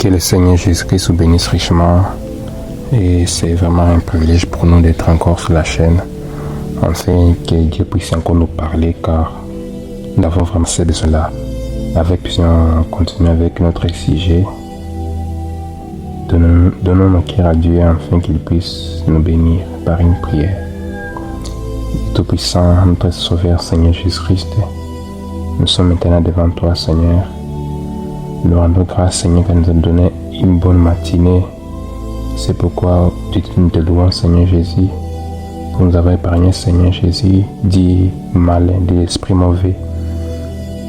Que le Seigneur Jésus-Christ vous bénisse richement. Et c'est vraiment un privilège pour nous d'être encore sur la chaîne. Enfin, que Dieu puisse encore nous parler, car nous avons vraiment ces besoins-là. Puissions continuer avec notre sujet. Donnons nos cœurs à Dieu afin qu'il puisse nous bénir par une prière. Tout-Puissant, notre Sauveur, Seigneur Jésus-Christ, nous sommes maintenant devant toi, Seigneur. Nous rendons grâce, Seigneur, qu'elle nous a donné une bonne matinée. C'est pourquoi nous te louons, Seigneur Jésus, pour nous avoir épargné, Seigneur Jésus, dit mal, de l'esprit mauvais.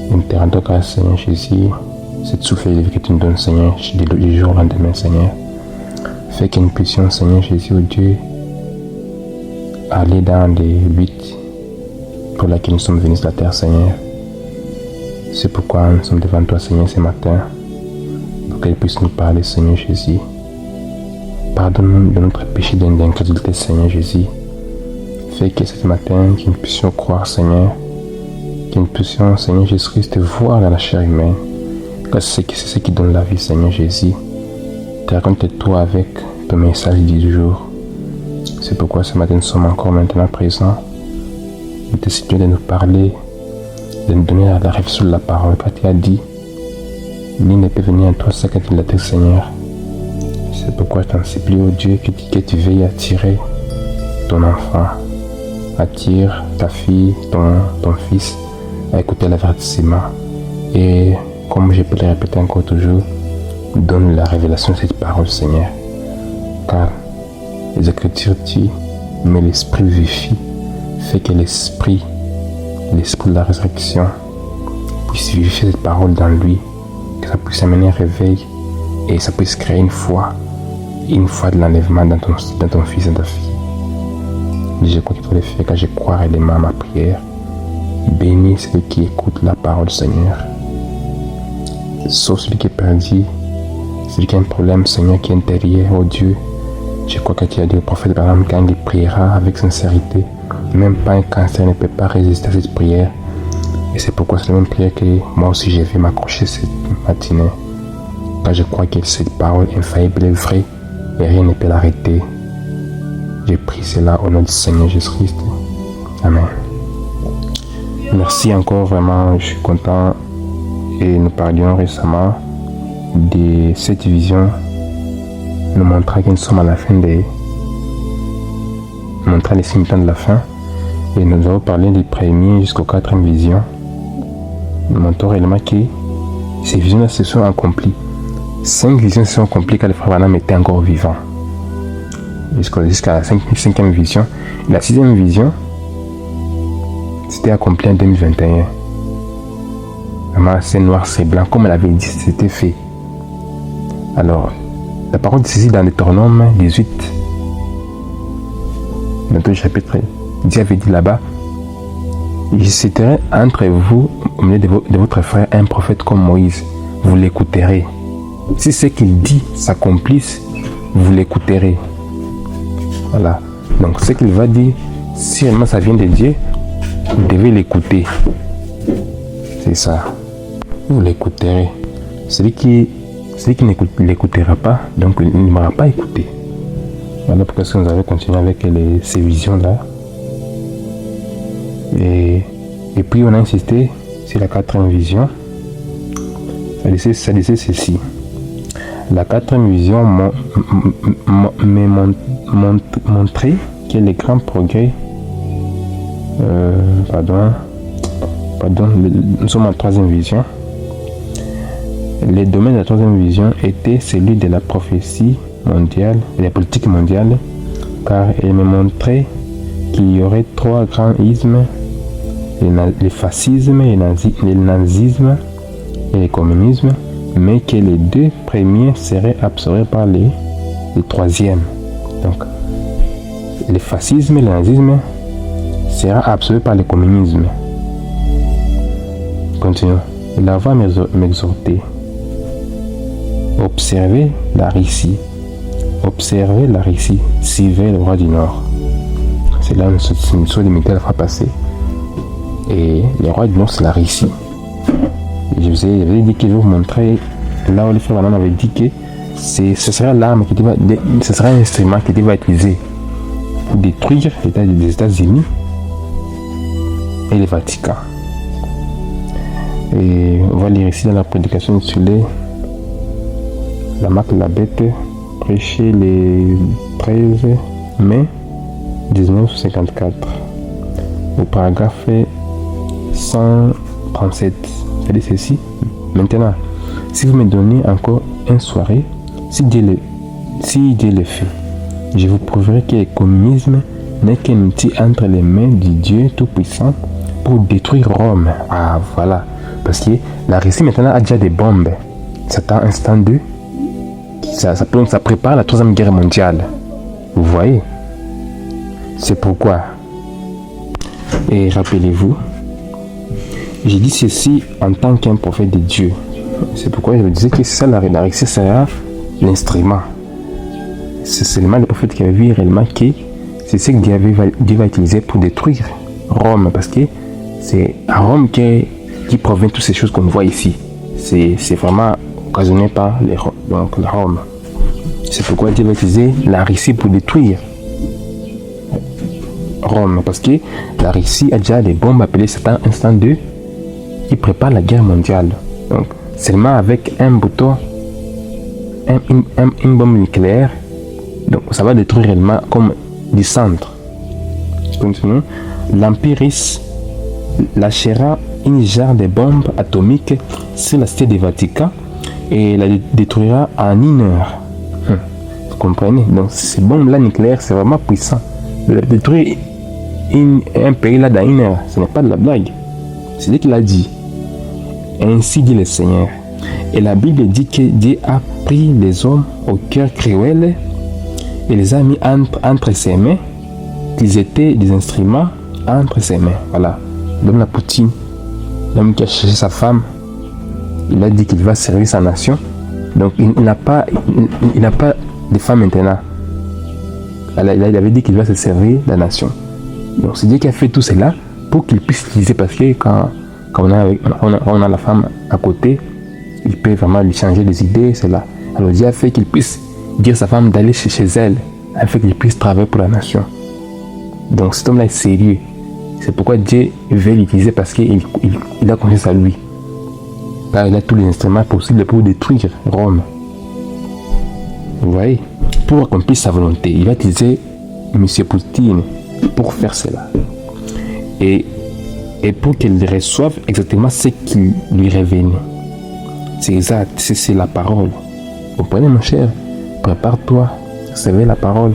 Nous te rendons grâce, Seigneur Jésus, cette souffle de vie que tu nous donnes, Seigneur, du jour au lendemain, Seigneur. Fais que nous puissions, Seigneur Jésus, oh Dieu, aller dans les buts pour lesquels nous sommes venus sur la terre, Seigneur. C'est pourquoi nous sommes devant toi, Seigneur, ce matin, pour qu'elle puisse nous parler, Seigneur Jésus. Pardonne-nous de notre péché d'incrédulité, Seigneur Jésus. Fais que ce matin, que nous puissions croire, Seigneur, que nous puissions, Seigneur Jésus-Christ, voir dans la chair humaine, que c'est ce qui donne la vie, Seigneur Jésus. Te raconte-toi avec ton message du jour. C'est pourquoi ce matin, nous sommes encore maintenant présents. Nous te supplions de nous parler, de nous donner la réflexion de la parole, car tu as dit, nul ne peut venir à toi sans que tu l'attires, Seigneur. C'est pourquoi je t'en supplie, oh Dieu, que tu veilles à attirer ton enfant, attire ta fille, ton fils, à écouter l'avertissement. Et comme je peux le répéter encore toujours, donne la révélation de cette parole, Seigneur. Car les Écritures disent, mais l'Esprit vivifie, fait que l'Esprit de la résurrection puisse vivifier cette parole dans lui, que ça puisse amener un réveil et ça puisse créer une foi de l'enlèvement dans ton fils et dans ta fille. Je crois qu'il faut le faire, car je crois réellement à ma prière. Bénis celui qui écoute la parole, Seigneur. Sauf celui qui est perdu, celui qui a un problème, Seigneur, qui est intérieur, oh Dieu. Je crois que tu as dit au prophète Abraham, quand il priera avec sincérité, même pas un cancer ne peut pas résister à cette prière. Et c'est pourquoi c'est la même prière que moi aussi je vais m'accrocher cette matinée. Car je crois que cette parole infaillible est vraie et rien ne peut l'arrêter. Je prie cela au nom du Seigneur Jésus-Christ. Amen. Merci encore, vraiment, je suis content. Et nous parlions récemment de cette vision nous montrant que nous sommes à la fin montrant les signes de la fin. Et nous avons parlé des premiers jusqu'aux 4e visions. Nous montrons réellement que ces visions-là se sont accomplies. 5 visions se sont accomplies quand le frère Branham était encore vivant. Jusqu'à la 5e vision. La 6e vision, c'était accompli en 2021. Vraiment, c'est noir, c'est blanc. Comme elle avait dit, c'était fait. Alors, la parole est saisie dans Deutéronome 18. Dans le chapitre, Dieu avait dit là-bas, il citerai entre vous, au milieu de votre frère, un prophète comme Moïse. Vous l'écouterez. Si ce qu'il dit s'accomplisse, vous l'écouterez. Voilà. Donc, ce qu'il va dire, si vraiment ça vient de Dieu, vous devez l'écouter. C'est ça. Vous l'écouterez. Celui qui n'écoutera pas, donc il ne m'aura pas écouté. Voilà pourquoi nous avons continué avec ces visions-là. Et puis on a insisté sur la 4e vision. Ça disait ceci. La 4e vision m'a montré que les grands progrès. Nous sommes en 3e vision. Les domaines de la 3e vision étaient celui de la prophétie mondiale et la politique mondiale, car elle me montrait qu'il y aurait 3 grands ismes, le fascisme, le nazisme et le communisme, mais que les 2 premiers seraient absorbés par le 3e. Donc, le fascisme et le nazisme sera absorbé par le communisme. Continuons. La voix m'exhortait. Observez la Russie. Observez la Russie. Suivez le roi du Nord. C'est là une chose limitée la fois passée. Et le roi du Nord, c'est la Russie. Je vous ai dit que je vais vous montrer là où le frère Branham avait dit que ce sera l'arme ce sera un instrument qui va utiliser pour détruire l'État des États-Unis et le Vatican. Et on va lire ici dans la prédication intitulée La marque de la bête, prêchée le 13 mai 1954, au paragraphe 137. Ça dit ceci: maintenant, si vous me donnez encore une soirée, si Dieu le fait, je vous prouverai que le communisme n'est qu'un outil entre les mains du Dieu Tout-Puissant pour détruire Rome. Ah voilà, parce que la Russie maintenant a déjà des bombes. C'est un instant 2. Ça prépare la 3e guerre mondiale. Vous voyez? C'est pourquoi. Et rappelez-vous, j'ai dit ceci en tant qu'un prophète de Dieu. C'est pourquoi je me disais que ça, la Russie sera l'instrument. C'est seulement le prophète qui avait vu réellement que c'est ce que Dieu va utiliser pour détruire Rome. Parce que c'est à Rome qui provient toutes ces choses qu'on voit ici. C'est vraiment occasionné par la Rome. C'est pourquoi Dieu va utiliser la Russie pour détruire Rome. Parce que la Russie a déjà des bombes appelées Satan Instant 2 qui préparent la guerre mondiale. Donc, seulement avec un bouton, une bombe nucléaire, donc ça va détruire réellement comme du centre. Continuons. L'Empire russe lâchera une jarre de bombes atomiques sur la cité du Vatican et la détruira en 1 heure. Vous comprenez? Donc ces bombes-là nucléaires, c'est vraiment puissant. De détruire un pays là dans 1 heure, ce n'est pas de la blague. C'est Dieu qui l'a dit. Ainsi dit le Seigneur. Et la Bible dit que Dieu a pris les hommes au cœur cruel et les a mis entre ses mains, qu'ils étaient des instruments entre ses mains. Voilà. L'homme la Poutine, l'homme qui a cherché sa femme, il a dit qu'il va servir sa nation. Donc il n'a pas de femme maintenant. Il avait dit qu'il va se servir de la nation. Donc c'est Dieu qui a fait tout cela pour qu'il puisse utiliser, parce que quand on a la femme à côté, il peut vraiment lui changer des idées, cela. Alors Dieu a fait qu'il puisse dire à sa femme d'aller chez elle, afin qu'il puisse travailler pour la nation. Donc cet homme-là est sérieux. C'est pourquoi Dieu veut l'utiliser, parce qu'il a confiance à lui. Car il a tous les instruments possibles pour détruire Rome. Vous voyez? Pour accomplir sa volonté, il va utiliser M. Poutine pour faire cela. Et pour qu'il reçoive exactement ce qui lui revenait. C'est exact, c'est la parole. Vous comprenez, mon cher? Prépare-toi, recevez la parole.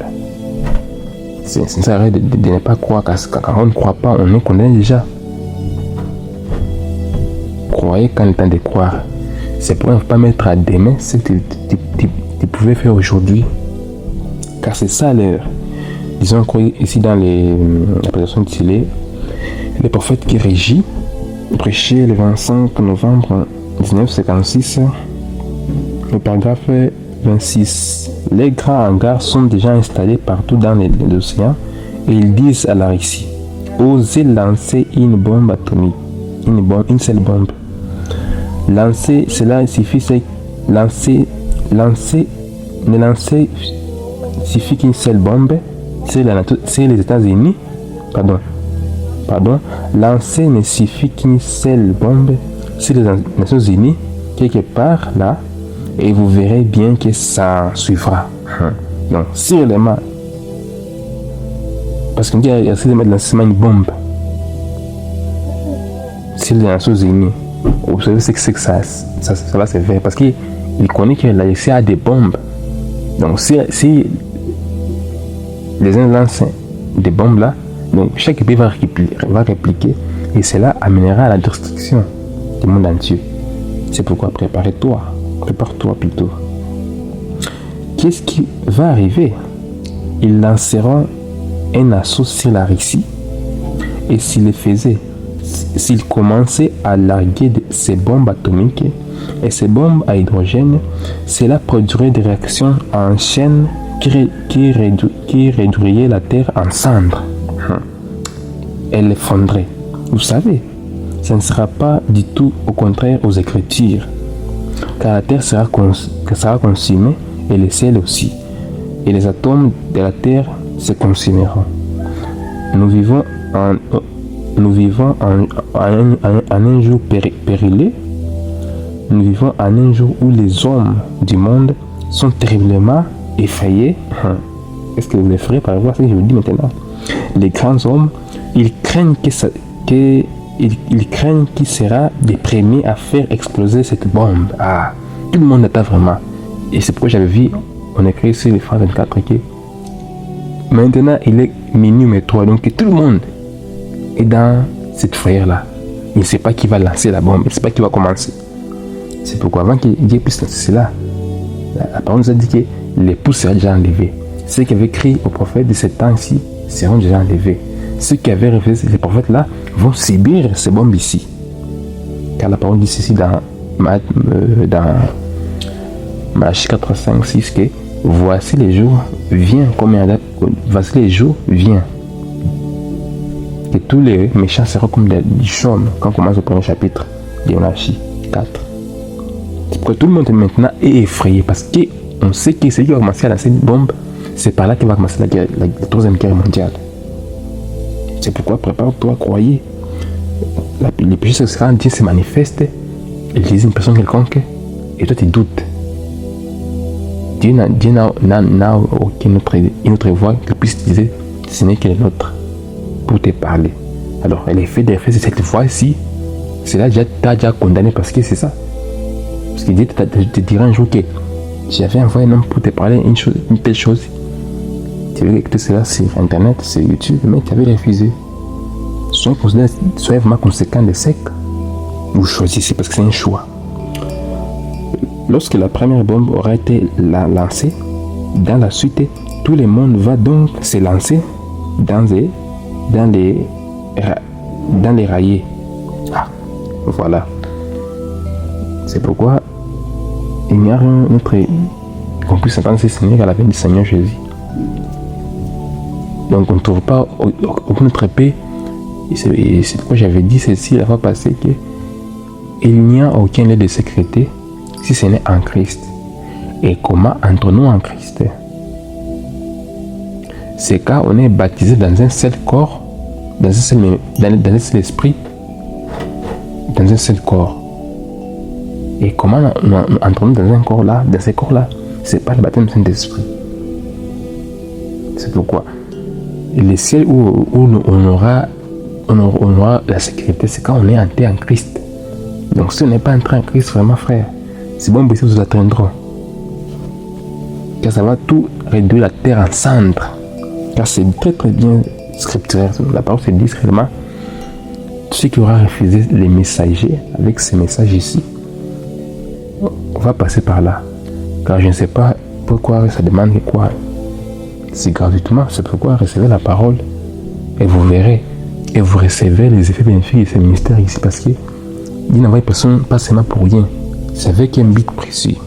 C'est nécessaire de ne pas croire, car quand on ne croit pas, on nous connaît déjà. Croyez quand il est temps de croire. C'est pourquoi il ne faut pas mettre à demain ce que tu pouvais faire aujourd'hui. Car c'est ça l'heure. Disons ici dans la présentation intitulée Le prophète qui régit, prêché le 25 novembre 1956, le paragraphe 26. Les grands hangars sont déjà installés partout dans l'océan et ils disent à la Russie: osez lancer une bombe atomique, une seule bombe. Lancer, cela suffit, c'est lancer suffit qu'une seule bombe, c'est les États-Unis, pardon, lancer ne suffit qu'une seule bombe, c'est les Nations Unies, quelque part là, et vous verrez bien que ça suivra. Donc, sûrement, parce qu'on dit qu'il y a essayé de mettre lancement une bombe, c'est les Nations Unies. Vous savez ce que c'est que ça va se faire, parce qu'il connaît que la Russie a des bombes. Donc si les uns lancent des bombes là, donc chaque pays va répliquer et cela amènera à la destruction du monde entier. C'est pourquoi prépare-toi plutôt. Qu'est-ce qui va arriver? Ils lanceront un assaut sur la Russie, et s'ils commençaient à larguer ces bombes atomiques et ces bombes à hydrogène, cela produirait des réactions en chaîne qui réduiraient la Terre en cendres. Elle effondrerait. Vous savez, ça ne sera pas du tout au contraire aux Écritures. car la terre sera consumée et le ciel aussi, et les atomes de la terre se consumeront. Nous vivons en un jour périlleux. Nous vivons en un jour où les hommes du monde sont terriblement effrayés. Est-ce que vous les ferez par rapport à ce que je vous dis maintenant? Les grands hommes, ils craignent ils craignent qui sera les premiers à faire exploser cette bombe. Ah, tout le monde attend vraiment. Et c'est pourquoi j'avais vu, on écrit sur les France 24 que maintenant il est minuit 3, donc tout le monde est dans cette frayeur-là. Il ne sait pas qui va lancer la bombe, il ne sait pas qui va commencer. C'est pourquoi avant qu'il puisse lancer cela, la parole nous a dit que l'époux sera déjà enlevé. Ceux qui avaient crié au prophète de ce temps-ci seront déjà enlevés. Ceux qui avaient refusé ces prophètes-là vont subir ces bombes ici. Car la parole dit ceci dans Malachie 4, 5, 6 que voici les jours viennent voici les jours viennent. Que tous les méchants seront comme du chaume quand on commence au premier chapitre de Malachie 4. C'est pourquoi tout le monde maintenant est effrayé parce qu'on sait que celui qui va commencer à lancer une bombe, c'est par là qu'il va commencer la troisième guerre mondiale. C'est pourquoi prépare-toi, croyez. Le péché sera, Dieu se manifeste, il dit une personne quelconque, et toi tu doutes. Dieu n'a aucune autre voix qu'il puisse utiliser, ce n'est que le nôtre, pour te parler. Alors, l'effet de cette voix-ci, c'est là que tu as déjà condamné parce que c'est ça. Parce que Dieu te dira un jour que j'avais envoyé un homme pour te parler une telle chose. Tu avais écouté cela sur internet, sur YouTube, mais tu avais refusé. Soyez vraiment conséquent de ce que vous choisissez parce que c'est un choix. Lorsque la première bombe aura été lancée, dans la suite, tout le monde va donc se lancer dans les raillés. Ah, voilà. C'est pourquoi il n'y a rien d'autre qu'on puisse entendre ce Seigneur à la fin du Seigneur Jésus. Donc on ne trouve pas aucune autre paix. Et c'est pourquoi j'avais dit ceci la fois passée que il n'y a aucun lieu de sécurité si ce n'est en Christ. Et comment entrons-nous en Christ? C'est car on est baptisé dans un seul corps, dans un seul esprit, dans un seul corps. Et comment entrons-nous dans un corps là, dans ce corps là? C'est pas le baptême du Saint-Esprit. C'est pourquoi le ciel où on aura la sécurité, c'est quand on est entré en Christ. Donc si on n'est pas entré en Christ, vraiment frère, c'est bon, vous vous atteindront. Car ça va tout réduire la terre en cendres. Car c'est très très bien scripturaire. La parole se dit réellement, celui qui aura refusé les messagers avec ces messages ici, on va passer par là. Car je ne sais pas pourquoi ça demande quoi. C'est gratuitement, c'est pourquoi recevez la parole et vous verrez. Et vous recevez les effets bénéfiques de ce ministère ici parce que Dieu n'envoie personne pas seulement pour rien. C'est avec un but précis.